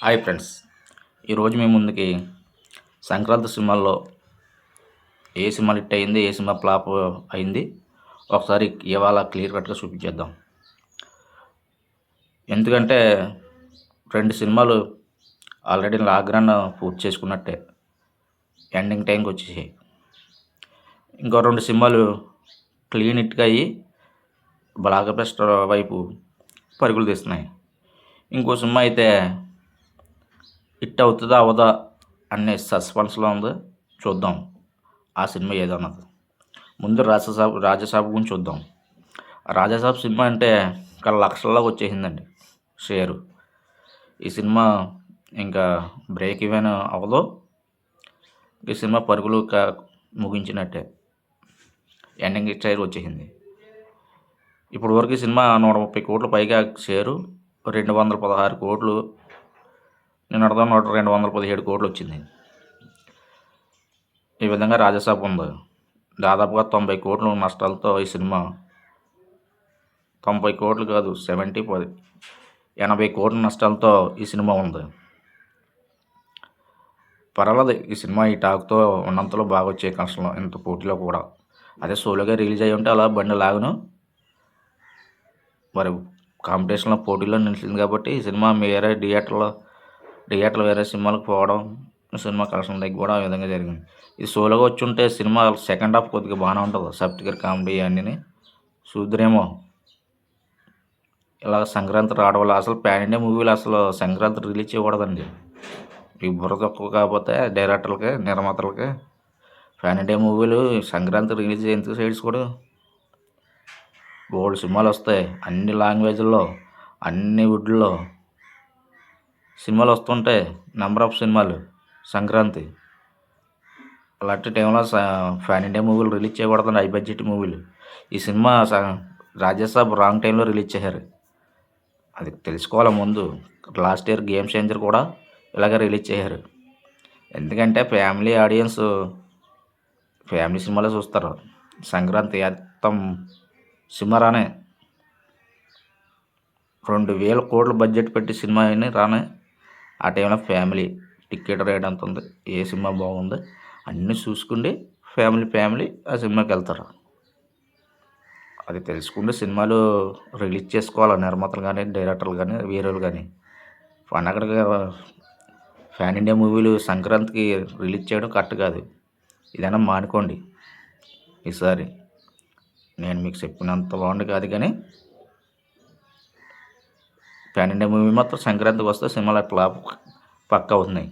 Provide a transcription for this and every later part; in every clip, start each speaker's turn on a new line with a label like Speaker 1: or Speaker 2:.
Speaker 1: Hi friends, ఈరోజు మీ ముందుకి సంక్రాంతి సినిమాల్లో ఏ సినిమా హిట్ అయింది, ఏ సినిమా ఫ్లాప్ అయింది ఒకసారి ఇవాళ క్లియర్ కట్గా చూపించేద్దాం. ఎందుకంటే 2 సినిమాలు ఆల్రెడీ లాగ్రన్ పూర్తి చేసుకున్నట్టే ఎండింగ్ టైంకి వచ్చేసాయి. ఇంకో 2 సినిమాలు క్లీన్ హిట్గా అయ్యి బ్లాక్ బస్టర్ వైపు పరుగులు తీస్తున్నాయి. ఇంకో సినిమా అయితే హిట్ అవుతుందా అవదా అనే సస్పెన్స్లో ఉంది. చూద్దాం ఆ సినిమా ఏదన్నది. ముందు రాజాసాబ్ గురించి చూద్దాం. రాజాసాబ్ సినిమా అంటే ఇక్కడ లక్షల్లోకి వచ్చేసిందండి షేరు. ఈ సినిమా ఇంకా బ్రేక్ ఈవెన్ అవ్వదు. ఈ సినిమా పరుగులు ముగించినట్టే ఎండింగ్ స్టైల్ వచ్చేసింది. ఇప్పుడు వరకు ఈ సినిమా 130 కోట్ల పైగా షేరు, 216 కోట్లు, నేను అర్థం 217 కోట్లు వచ్చింది. ఈ విధంగా రాజాసాబ్ ఉంది. దాదాపుగా 90 కోట్లు నష్టాలతో ఈ సినిమా 90 కోట్లు కాదు 80 కోట్ల నష్టాలతో ఈ సినిమా ఉంది. పర్వాలేదు, ఈ సినిమా ఈ టాక్తో ఉన్నంతలో బాగా వచ్చే కష్టంలో ఇంత పోటీలో కూడా. అదే సోలోగా రిలీజ్ అయ్యి ఉంటే అలా బండి లాగును. మరి కాంపిటీషన్లో పోటీలో నిలిచింది కాబట్టి ఈ సినిమా వేరే థియేటర్లు వేరే సినిమాలకు పోవడం, సినిమా కలెక్షన్ తగ్గిపోవడం ఆ విధంగా జరిగింది. ఇది సోలోగా వచ్చి ఉంటే సినిమా సెకండ్ హాఫ్ కొద్దిగా బాగానే ఉంటుంది. సప్తగిరి కామెడీ అన్నీ చూద్దరేమో. ఇలా సంక్రాంతి రావడం వల్ల అసలు పాన్ ఇండియా మూవీలు అసలు సంక్రాంతి రిలీజ్ చేయకూడదండి. ఈ బుర్ర తక్కువ కాకపోతే డైరెక్టర్లకి, నిర్మాతలకి పాన్ ఇండియా మూవీలు సంక్రాంతి రిలీజ్ ఎందుకు సైడ్స్ కూడా బోల్డ్ సినిమాలు వస్తాయి. అన్ని లాంగ్వేజ్ల్లో, అన్ని వుడ్లో సినిమాలు వస్తుంటాయి. నెంబర్ ఆఫ్ సినిమాలు సంక్రాంతి. అలాంటి టైంలో పాన్ ఇండియా మూవీలు రిలీజ్ చేయకూడదండి, హై బడ్జెట్ మూవీలు. ఈ సినిమా రాజాసాబ్ రాంగ్ టైంలో రిలీజ్ చేశారు. అది తెలుసుకోవాలి ముందు. లాస్ట్ ఇయర్ గేమ్ చేంజర్ కూడా ఇలాగే రిలీజ్ చేశారు. ఎందుకంటే ఫ్యామిలీ ఆడియన్స్ ఫ్యామిలీ సినిమాలే చూస్తారు. సంక్రాంతి మొత్తం సినిమా రానే 2000 కోట్ల బడ్జెట్ పెట్టి సినిమా అయినా రానే. ఆ టైంలో ఫ్యామిలీ టికెట్ రేట్ ఎంత ఉంది, ఏ సినిమా బాగుంది అన్నీ చూసుకుండి ఫ్యామిలీ ఆ సినిమాకి వెళ్తారు. అది తెలుసుకుంటే సినిమాలు రిలీజ్ చేసుకోవాలి నిర్మాతలు కానీ, డైరెక్టర్లు కానీ, హీరోలు కానీ. పండగకి పాన్ ఇండియా మూవీలు సంక్రాంతికి రిలీజ్ చేయడం కరెక్ట్ కాదు. ఇదైనా మానుకోండి ఈసారి. నేను మీకు చెప్పినంత బాగుంది కాదు కానీ పాన్ ఇండియా మూవీ మాత్రం సంక్రాంతికి వస్తే సినిమాలు అట్లా పక్క అవుతున్నాయి.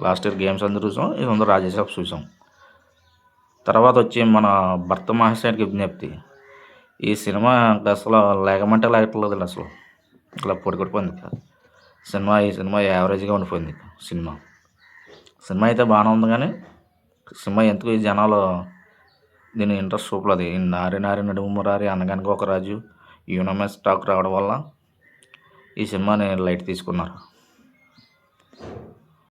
Speaker 1: లాస్ట్ ఇయర్ గేమ్స్ అందరూ చూసాం, ఇది అందరూ రాజాసాబ్ చూసాం. తర్వాత వచ్చి మన భర్త మహాశయుడికి విజ్ఞప్తి. ఈ సినిమా అసలు లేకమంటే లేకట్లేదు. అసలు ఇలా పొడికొడిపోయింది ఈ సినిమా యావరేజ్గా ఉండిపోయింది. సినిమా అయితే బాగానే ఉంది కానీ సినిమా ఎందుకు ఈ జనాలు దీని ఇంట్రెస్ట్ చూపలేదు. ఈ నారి నడుమురారి, అనగనగా ఒక రాజు, యూనోమెస్ టాక్ రావడం వల్ల ఈ సినిమాని లైట్ తీసుకున్నారు.